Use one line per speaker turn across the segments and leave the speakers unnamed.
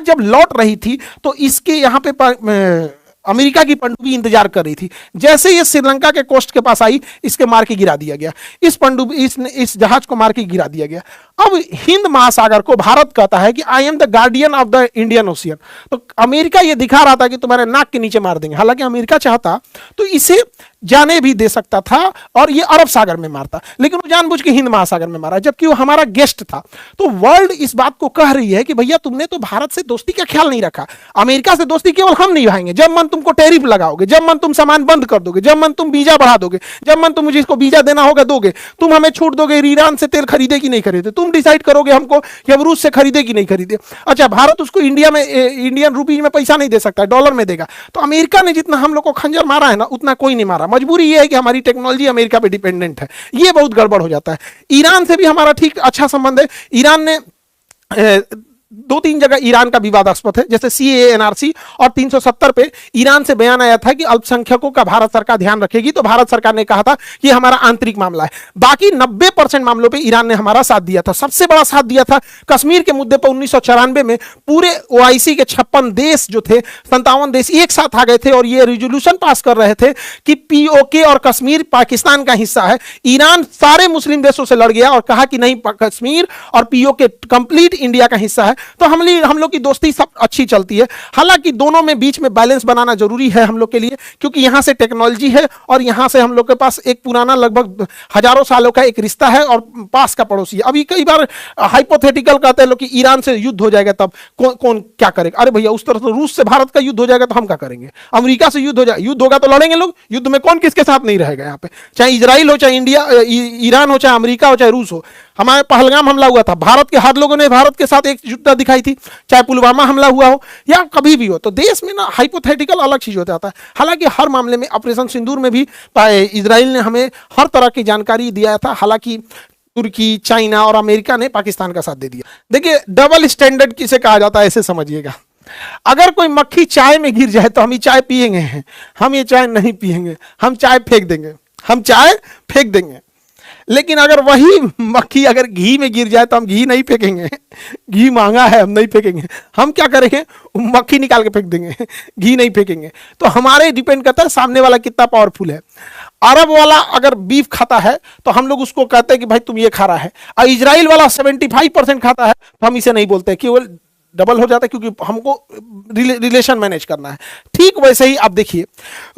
जब लौट रही थी तो इसके यहाँ पे अमेरिका की पनडुब्बी इंतजार कर रही थी। जैसे ये श्रीलंका के कोस्ट के पास आई, इसके मार के गिरा दिया गया, इस जहाज को मार के गिरा दिया गया। अब हिंद महासागर को भारत कहता है कि I am the guardian of the Indian ocean. तो अमेरिका ये दिखा रहा था कि तुम्हारे नाक के नीचे मार देंगे। हालांकि अमेरिका चाहता तो इसे जाने भी दे सकता था और ये अरब सागर में मारता, लेकिन वो जानबूझ के हिंद महासागर में मारा, जबकि वो हमारा गेस्ट था। तो वर्ल्ड इस बात को कह रही है कि भैया तुमने तो भारत से दोस्ती का ख्याल नहीं रखा। अमेरिका से दोस्ती केवल हम नहीं भाएंगे, जब मन तुमको टैरिफ लगाओगे, जब मन तुम सामान बंद कर दोगे, जब मन तुम वीजा बढ़ा दोगे, जब मन तुम मुझे इसको वीजा देना होगा दोगे, तुम हमें छूट दोगे ईरान से तेल खरीदे कि नहीं खरीदे, तुम डिसाइड करोगे हमको कि हम रूस से खरीदे कि नहीं खरीदे। अच्छा, भारत उसको इंडिया में इंडियन रुपीज में पैसा नहीं दे सकता, डॉलर में देगा। तो अमेरिका ने जितना हम लोग को खंजर मारा है ना, उतना कोई नहीं मारा। मजबूरी ये है कि हमारी टेक्नोलॉजी अमेरिका पे डिपेंडेंट है, ये बहुत गड़बड़ हो जाता है। ईरान से भी हमारा ठीक अच्छा संबंध है। ईरान ने 2-3 जगह ईरान का विवादास्पद है, जैसे CAA NRC और 370 पे ईरान से बयान आया था कि अल्पसंख्यकों का भारत सरकार ध्यान रखेगी। तो भारत सरकार ने कहा था कि हमारा आंतरिक मामला है। बाकी 90% मामलों पे ईरान ने हमारा साथ दिया था। सबसे बड़ा साथ दिया था कश्मीर के मुद्दे पर 1994 में। पूरे OIC के 56 देश जो थे, 57 देश एक साथ आ गए थे और ये रिजोल्यूशन पास कर रहे थे कि POK और कश्मीर पाकिस्तान का हिस्सा है। ईरान सारे मुस्लिम देशों से लड़ गया और कहा कि नहीं, कश्मीर और POK कंप्लीट इंडिया का हिस्सा है। तो हम लोग की दोस्ती सब अच्छी चलती है। हालांकि दोनों में बीच में बैलेंस बनाना जरूरी है हम लोग के लिए, क्योंकि यहां से टेक्नोलॉजी है और यहां से हम लोग के पास एक पुराना लगभग हजारों सालों का एक रिश्ता है और पास का पड़ोसी है। अभी कई बार हाइपोथेटिकल कहते हैं लोग कि ईरान से युद्ध हो जाएगा तब कौन क्या करेगा। अरे भैया, उस तरह से रूस से भारत का युद्ध हो जाएगा तो हम क्या करेंगे? अमेरिका से युद्ध हो जाए, युद्ध होगा तो लड़ेंगे लोग। युद्ध में कौन किसके साथ नहीं रहेगा? यहाँ पे चाहे इजराइल हो, चाहे इंडिया ईरान हो, चाहे अमेरिका हो, चाहे रूस हो। हमारे पहलगाम हमला हुआ था, भारत के हर लोगों ने भारत के साथ एकजुटता दिखाई थी। चाहे पुलवामा हमला हुआ हो या कभी भी हो, तो देश में ना हाइपोथेटिकल अलग चीज हो जाता है। हालांकि हर मामले में ऑपरेशन सिंदूर में भी इजराइल ने हमें हर तरह की जानकारी दिया था। हालांकि तुर्की, चाइना और अमेरिका ने पाकिस्तान का साथ दे दिया। देखिए, डबल स्टैंडर्ड किसे कहा जाता है, ऐसे समझिएगा। अगर कोई मक्खी चाय में गिर जाए तो हम ये चाय पिएंगे, हम ये चाय नहीं पिएंगे, हम चाय फेंक देंगे, हम चाय फेंक देंगे। लेकिन अगर वही मक्खी अगर घी में गिर जाए तो हम घी नहीं फेंकेंगे। घी महंगा है, हम नहीं फेंकेंगे। हम क्या करेंगे? मक्खी निकाल के फेंक देंगे, घी नहीं फेंकेंगे। तो हमारे डिपेंड करता है सामने वाला कितना पावरफुल है। अरब वाला अगर बीफ खाता है तो हम लोग उसको कहते हैं कि भाई तुम ये खा रहा है, और इजराइल वाला 75% खाता है तो हम इसे नहीं बोलते, केवल डबल हो जाता है, क्योंकि हमको रिलेशन मैनेज करना है। ठीक वैसे ही आप देखिए,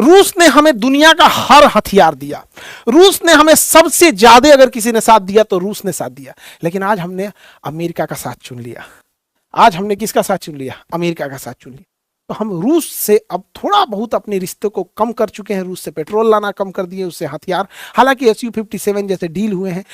रूस ने हमें दुनिया का हर हथियार दिया। रूस ने हमें सबसे ज्यादा अगर किसी ने साथ दिया तो रूस ने साथ दिया। लेकिन आज हमने अमेरिका का साथ चुन लिया। आज हमने किसका साथ चुन लिया? अमेरिका का साथ चुन लिया। तो हम रूस से अब थोड़ा बहुत अपने रिश्ते को कम कर चुके हैं। रूस से पेट्रोल लाना कम कर दिए, उससे हथियार। हालांकि SU-57 जैसे डील हुए हैं,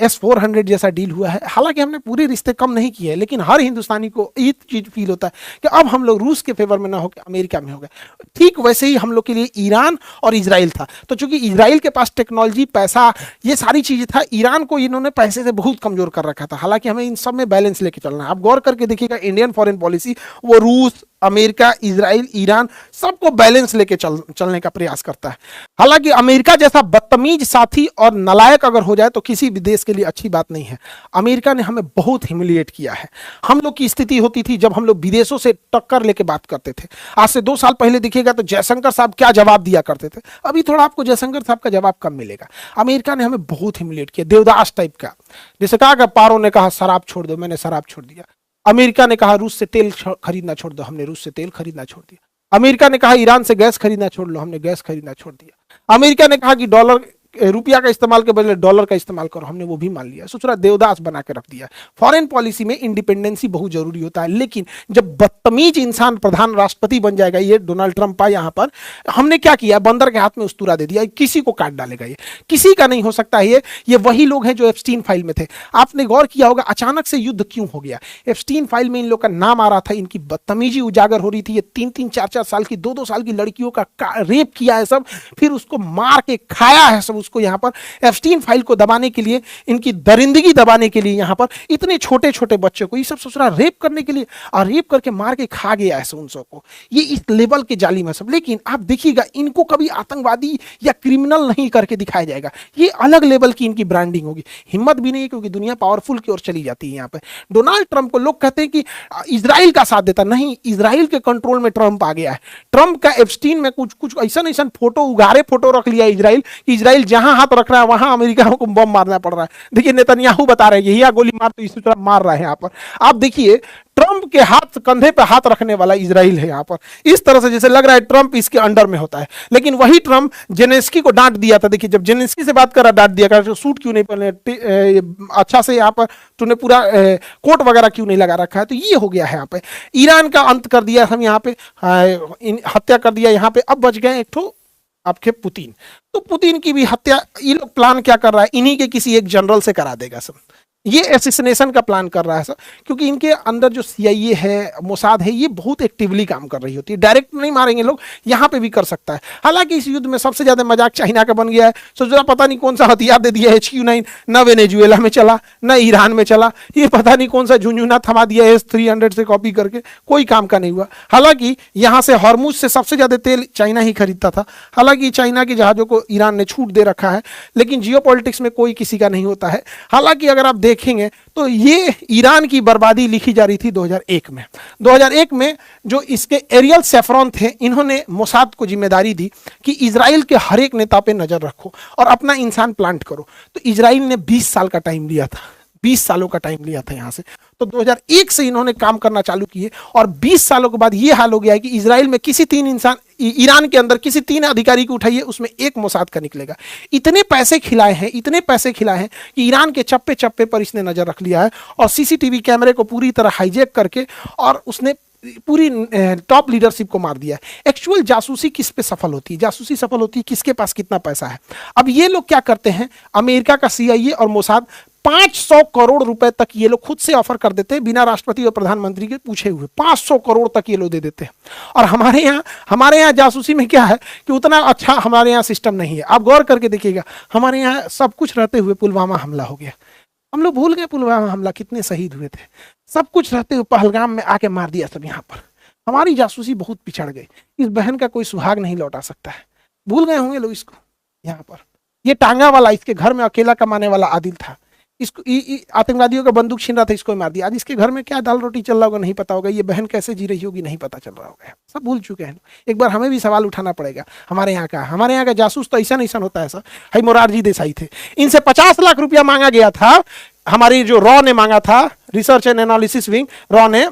S-400 जैसा डील हुआ है। हालांकि हमने पूरे रिश्ते कम नहीं किए हैं, लेकिन हर हिंदुस्तानी को ये चीज फील होता है कि अब हम लोग रूस के फेवर में ना होकर अमेरिका में हो गए। ठीक वैसे ही हम लोग के लिए ईरान और इजराइल था। तो चूंकि इजराइल के पास टेक्नोलॉजी, पैसा, ये सारी चीजें था, ईरान को इन्होंने पैसे से बहुत कमजोर कर रखा था। हालांकि हमें इन सब में बैलेंस लेके चलना है। आप गौर करके देखिएगा, इंडियन फॉरेन पॉलिसी वो रूस, अमेरिका, इजराइल, ईरान सबको बैलेंस लेके चलने का प्रयास करता है। हालांकि अमेरिका जैसा बदतमीज साथी और नालायक अगर हो जाए तो किसी भी देश के लिए अच्छी बात नहीं है। अमेरिका ने हमें बहुत ह्यूमिलिएट किया है। हम लोग की स्थिति होती थी जब हम लोग विदेशों से टक्कर लेके बात करते थे। आज से 2 साल पहले देखिएगा तो जयशंकर साहब क्या जवाब दिया करते थे, अभी थोड़ा आपको जयशंकर साहब का जवाब कम मिलेगा। अमेरिका ने हमें बहुत ह्यूमिलिएट किया, देवदास टाइप का। जैसे कहा पारो ने कहा शराब छोड़ दो, मैंने शराब छोड़ दिया। अमेरिका ने कहा रूस से तेल खरीदना छोड़ दो, हमने रूस से तेल खरीदना छोड़ दिया। अमेरिका ने कहा ईरान से गैस खरीदना छोड़ लो, हमने गैस खरीदना छोड़ दिया। अमेरिका ने कहा कि रुपया का इस्तेमाल के बदले डॉलर का इस्तेमाल करो, हमने वो भी मान लिया। ससुरा देवदास बना के रख दिया। फॉरेन पॉलिसी में इंडिपेंडेंसी बहुत जरूरी होता है, लेकिन जब बदतमीज इंसान प्रधान राष्ट्रपति बन जाएगा, ये डोनाल्ड ट्रंप आया यहाँ पर, हमने क्या किया? बंदर के हाथ में उस्तूरा दे दिया, किसी को काट डालेगा। ये किसी का नहीं हो सकता है। ये वही लोग हैं जो एप्स्टीन फाइल में थे। आपने गौर किया होगा अचानक से युद्ध क्यों हो गया? एप्स्टीन फाइल में इन लोग का नाम आ रहा था, इनकी बदतमीजी उजागर हो रही थी। ये 3-3, 4-4 साल की, 2-2 साल की लड़कियों का रेप किया है सब, फिर उसको मार के खाया है सब, उसको यहाँ पर एप्स्टीन फाइल को दबाने के लिए, इनकी दरिंदगी दबाने के लिए यहाँ पर इतने छोटे छोटे बच्चों को ये सब सोच रहा रेप करने के लिए, और रेप करके मार के खा गया है उन सबको। ये इस लेवल के जालिम है सब। लेकिन आप देखिएगा इनको कभी आतंकवादी या क्रिमिनल नहीं करके दिखाया जाएगा, ये अलग लेवल की इनकी ब्रांडिंग होगी। हिम्मत भी नहीं है क्योंकि दुनिया पावरफुल की ओर चली जाती है। यहाँ पे डोनाल्ड ट्रंप को लोग कहते हैं कि इजराइल का साथ देता, नहीं, इजराइल के कंट्रोल में ट्रंप आ गया है। ट्रंप का एप्स्टीन में कुछ कुछ ऐसा ऐसा फोटो, उगारे फोटो रख लिया इजराइल कि इजराइल जहां हाथ रख रहा है वहां अमेरिका को बम मारना पड़ रहा है। देखिए नेतन्याहू बता रहे हैं यही गोली मार, तो इसी तरह मार रहा है। यहाँ पर आप देखिए ट्रंप के हाथ, कंधे पे हाथ रखने वाला इजराइल है यहाँ पर। इस तरह से जैसे लग रहा है ट्रंप इसके अंडर में होता है। लेकिन वही ट्रंप जेलेंस्की को डांट दिया था। देखिए जब जेलेंस्की से बात कर रहा, डांट दिया कर, तो सूट क्यों नहीं पहने, अच्छा से यहाँ पर तूने पूरा कोट वगैरह क्यों नहीं लगा रखा है। तो ये हो गया है यहाँ पे। ईरान का अंत कर दिया हम यहाँ पे, हत्या कर दिया यहाँ पे। अब बच गए एक ठो आपके पुतिन। तो पुतिन की भी हत्या ये लोग प्लान क्या कर रहा है, इन्हीं के किसी एक जनरल से करा देगा सब। ये एसिसिनेशन का प्लान कर रहा है सर, क्योंकि इनके अंदर जो CIA है, मोसाद है, ये बहुत एक्टिवली काम कर रही होती है। डायरेक्ट नहीं मारेंगे लोग, यहाँ पे भी कर सकता है। हालांकि इस युद्ध में सबसे ज्यादा मजाक चाइना का बन गया है। सोच रहा पता नहीं कौन सा हथियार दे दिया HQ9, न वेनेजुएला में चला न ईरान में चला, ये पता नहीं कौन सा झुंझुना थमा दिया S-300 से कॉपी करके, कोई काम का नहीं हुआ। हालांकि यहाँ से हॉर्मुज से सबसे ज्यादा तेल चाइना ही खरीदता था। हालांकि चाइना के जहाजों को ईरान ने छूट दे रखा है, लेकिन जियोपॉलिटिक्स में कोई किसी का नहीं होता है। हालांकि अगर आप देखेंगे तो ये ईरान की बर्बादी लिखी जा रही थी 2001 में। 2001 में जो इसके एरियल सेफ्रॉन थे, इन्होंने मोसाद को जिम्मेदारी दी कि इजराइल के हर एक नेता पे नजर रखो और अपना इंसान प्लांट करो। तो इजराइल ने 20 साल का टाइम लिया था, 20 सालों का टाइम लिया था यहाँ से। तो 2001 से इन्होंने काम करना चालू किए और 20 सालों के बाद ये हाल हो गया है कि इजराइल में किसी 3 इंसान, ईरान के अंदर किसी 3 अधिकारी को उठाइए, उसमें एक मोसाद का निकलेगा। इतने पैसे खिलाए हैं, इतने पैसे खिलाए हैं कि ईरान के चप्पे चप्पे पर इसने नजर रख लिया है और CCTV कैमरे को पूरी तरह हाईजैक करके और उसने पूरी टॉप लीडरशिप को मार दिया है। एक्चुअल जासूसी किस पे सफल होती है, जासूसी सफल होती है किसके पास कितना पैसा है। अब ये लोग क्या करते हैं, अमेरिका का CIA और मोसाद 500 करोड़ रुपए तक ये लोग खुद से ऑफर कर देते हैं, बिना राष्ट्रपति और प्रधानमंत्री के पूछे हुए 500 करोड़ तक ये लोग दे देते हैं। और हमारे यहाँ जासूसी में क्या है कि उतना अच्छा हमारे यहाँ सिस्टम नहीं है। आप गौर करके देखिएगा, हमारे यहाँ सब कुछ रहते हुए पुलवामा हमला हो गया। हम लोग भूल गए पुलवामा हमला, कितने शहीद हुए थे। सब कुछ रहते हुए पहलगाम में आके मार दिया सब। यहाँ पर हमारी जासूसी बहुत पिछड़ गई। इस बहन का कोई सुहाग नहीं लौटा सकता है। भूल गए होंगे लोग इसको। यहाँ पर ये टांगा वाला, इसके घर में अकेला कमाने वाला आदिल था, इसको आतंकवादियों का बंदूक छीन रहा था, इसको मार दिया। आज इसके घर में क्या दाल रोटी चल रहा होगा नहीं पता होगा, ये बहन कैसे जी रही होगी नहीं पता चल रहा होगा। सब भूल चुके हैं। एक बार हमें भी सवाल उठाना पड़ेगा। हमारे यहाँ का जासूस तो ऐसा होता है सर। हाई मोरारजी देसाई थे, इनसे 50 लाख रुपया मांगा गया था। हमारी जो रॉ ने मांगा था, research and analysis wing, raw ने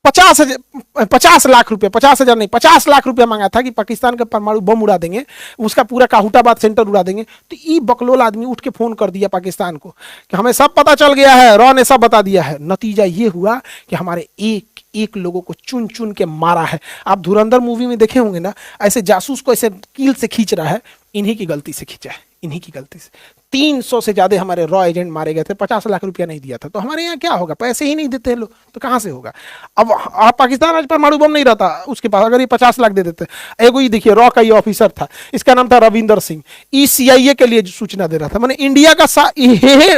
50 लाख रुपया, 50,000 नहीं 50 लाख रुपया मांगा था कि पाकिस्तान का परमाणु बम उड़ा देंगे, उसका पूरा काहुटाबाद सेंटर उड़ा देंगे। तो ये बकलोल आदमी उठ के फोन कर दिया पाकिस्तान को कि हमें सब पता चल गया है, रॉ ने सब बता दिया है। नतीजा ये हुआ कि हमारे एक एक लोगों को चुन चुन के मारा है। आप धुरंधर मूवी में देखे होंगे ना, ऐसे जासूस को ऐसे कील से खींच रहा है, इन्हीं की गलती से खींचा है, इन्हीं की गलती से। 300 से ज्यादा हमारे रॉ एजेंट मारे गए थे, 50 लाख रुपया नहीं दिया था। तो हमारे यहाँ क्या होगा, पैसे ही नहीं देते हैं लोग, तो कहाँ से होगा। अब पाकिस्तान आज परमाणु बम नहीं रहता उसके पास, अगर ये 50 लाख दे देते। एगो ये देखिए, रॉ का ये ऑफिसर था, इसका नाम था रविंदर सिंह, CIA के लिए सूचना दे रहा था। मैंने इंडिया का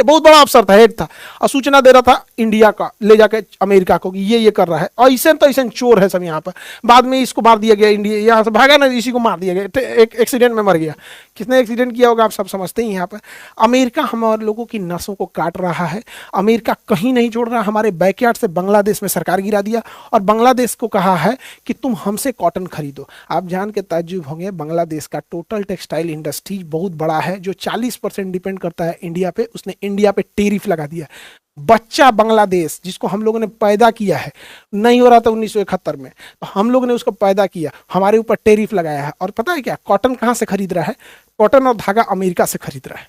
बहुत बड़ा अफसर था, हेड था, और सूचना दे रहा था इंडिया का, ले जाकर अमेरिका को ये कर रहा है। और ऐसे तो ऐसे चोर है सब यहाँ पर। बाद में इसको मार दिया गया, इंडिया यहाँ से भागा ना, इसी को मार दिया गया, एक एक्सीडेंट में मर गया। किसने एक्सीडेंट किया होगा आप सब समझते ही। यहाँ पर अमेरिका हमारे लोगों की नसों को काट रहा है। अमेरिका कहीं नहीं छोड़ रहा। हमारे बैकयार्ड से बांग्लादेश में सरकार गिरा दिया और बांग्लादेश को कहा है कि तुम हमसे कॉटन खरीदो। आप जान के ताज्जुब होंगे, बांग्लादेश का टोटल टेक्सटाइल इंडस्ट्री बहुत बड़ा है, जो 40% डिपेंड करता है इंडिया पे। उसने इंडिया पे टेरिफ लगा दिया। बच्चा बांग्लादेश जिसको हम लोगों ने पैदा किया है, नहीं हो रहा था 1971 में, तो हम लोगों ने उसको पैदा किया, हमारे ऊपर टेरिफ लगाया है। और पता है क्या, कॉटन कहाँ से खरीद रहा है, कॉटन और धागा अमेरिका से खरीद रहा है।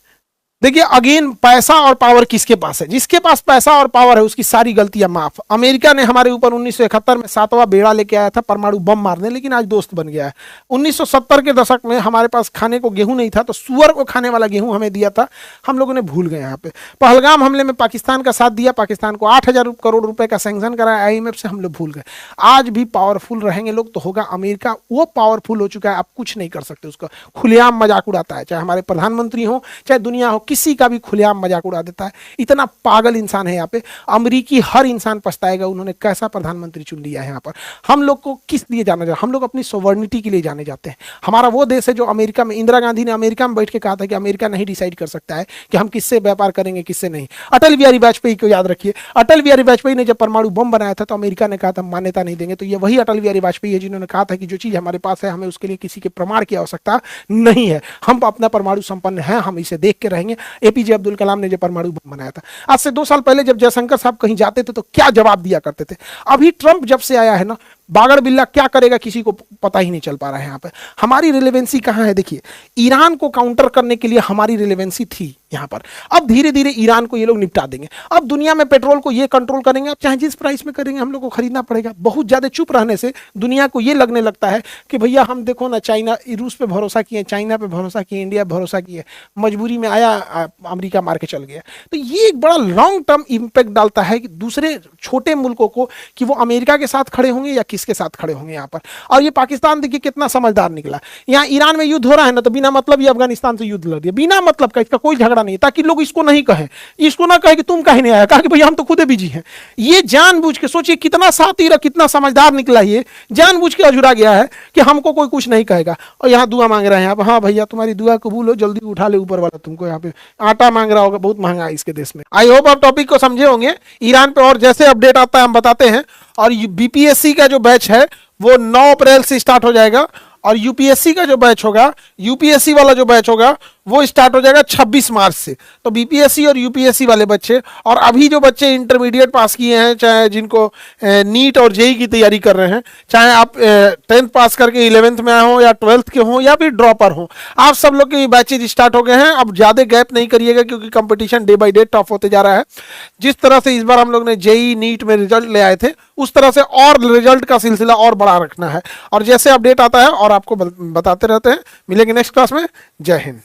देखिए अगेन, पैसा और पावर किसके पास है? जिसके पास पैसा और पावर है उसकी सारी गलतियां माफ। अमेरिका ने हमारे ऊपर 1971 में 7वां बेड़ा लेके आया था परमाणु बम मारने, लेकिन आज दोस्त बन गया है। 1970 के दशक में हमारे पास खाने को गेहूं नहीं था, तो सुअर को खाने वाला गेहूं हमें दिया था, हम लोगों ने भूल गए। यहाँ पे पहलगाम हमले में पाकिस्तान का साथ दिया, पाकिस्तान को 8,000 करोड़ रुपए का सैंक्शन कराया IMF से, हम लोग भूल गए। आज भी पावरफुल रहेंगे लोग तो होगा अमेरिका, वो पावरफुल हो चुका है, आप कुछ नहीं कर सकते उसका। खुलेआम मजाक उड़ाता है, चाहे हमारे प्रधानमंत्री हो चाहे दुनिया हो, किसी का भी खुलेआम मजाक उड़ा देता है। इतना पागल इंसान है यहाँ पे। अमेरिकी हर इंसान पछताएगा उन्होंने कैसा प्रधानमंत्री चुन लिया है यहाँ पर। हम लोग को किस लिए जाना जाता है? हम लोग अपनी सोवर्निटी के लिए जाने जाते हैं। हमारा वो देश है जो अमेरिका में, इंदिरा गांधी ने अमेरिका में बैठ के कहा था कि अमेरिका नहीं डिसाइड कर सकता है कि हम किससे व्यापार करेंगे किससे नहीं। अटल बिहारी वाजपेयी को याद रखिए, अटल बिहारी वाजपेयी ने जब परमाणु बम बनाया था तो अमेरिका ने कहा था मान्यता नहीं देंगे। तो ये वही अटल बिहारी वाजपेयी है जिन्होंने कहा था कि जो चीज हमारे पास है हमें उसके लिए किसी के प्रमाण की आवश्यकता नहीं है, हम अपना परमाणु संपन्न है, हम इसे देख के रहेंगे। APJ अब्दुल कलाम ने जब परमाणु बम बनाया था, आज से 2 साल पहले जब जयशंकर साहब कहीं जाते थे तो क्या जवाब दिया करते थे। अभी ट्रंप जब से आया है ना, बागड़ बिल्ला क्या करेगा किसी को पता ही नहीं चल पा रहा है। यहाँ पे हमारी रिलेवेंसी कहाँ है? देखिए, ईरान को काउंटर करने के लिए हमारी रिलेवेंसी थी यहाँ पर। अब धीरे धीरे ईरान को ये लोग निपटा देंगे। अब दुनिया में पेट्रोल को ये कंट्रोल करेंगे, अब चाहे जिस प्राइस में करेंगे हम लोग को खरीदना पड़ेगा। बहुत ज्यादा चुप रहने से दुनिया को ये लगने लगता है कि भैया हम देखो ना, चाइना, रूस पे भरोसा किए, चाइना पे भरोसा किए, इंडिया पे भरोसा किए, मजबूरी में आया अमेरिका मार के चल गया। तो ये एक बड़ा लॉन्ग टर्म इंपैक्ट डालता है कि दूसरे छोटे मुल्कों को, कि वो अमेरिका के साथ खड़े होंगे या किसके साथ खड़े होंगे यहाँ पर। और ये पाकिस्तान देखिए कितना समझदार निकला। यहाँ ईरान में युद्ध हो रहा है ना, तो बिना मतलब ये अफगानिस्तान से युद्ध लड़ दिया, बिना मतलब का, इसका कोई झगड़ा नहीं, ताकि लोग इसको नहीं कहें, इसको ना कहे कि तुम कहीं नहीं आया, कहा कि भैया हम तो खुद बिजी हैं। ये जानबूझ के, सोचिए कितना सातिर, कितना समझदार निकला, ये जानबूझ के अजुरा गया है कि हमको कोई कुछ नहीं कहेगा। और यहाँ दुआ मांग रहे हैं आप, हाँ भैया तुम्हारी दुआ कबूल हो, जल्दी उठा ले ऊपर वाला तुमको। यहाँ पे आटा मांग रहा होगा, बहुत महंगा है इसके देश में। आई होप आप टॉपिक को समझे होंगे। ईरान पे और जैसे अपडेट आता है हम बताते हैं। और BPSC का जो बैच है वो 9 अप्रैल से स्टार्ट हो जाएगा, और UPSC का जो बैच होगा, UPSC वाला जो बैच होगा वो स्टार्ट हो जाएगा 26 मार्च से। तो BPSC और UPSC वाले बच्चे, और अभी जो बच्चे इंटरमीडिएट पास किए हैं, चाहे जिनको नीट और JEE की तैयारी कर रहे हैं, चाहे आप 10th पास करके 11th में आए हो या 12th के हो या फिर ड्रॉपर हो, आप सब लोग के बैचेज स्टार्ट हो गए हैं। अब ज़्यादा गैप नहीं करिएगा क्योंकि competition day by day tough होते जा रहा है। जिस तरह से इस बार हम लोग ने JEE नीट में रिजल्ट ले आए थे, उस तरह से और रिजल्ट का सिलसिला और बड़ा रखना है। और जैसे अपडेट आता है और आपको बताते रहते हैं। मिलेंगे नेक्स्ट क्लास में। जय हिंद।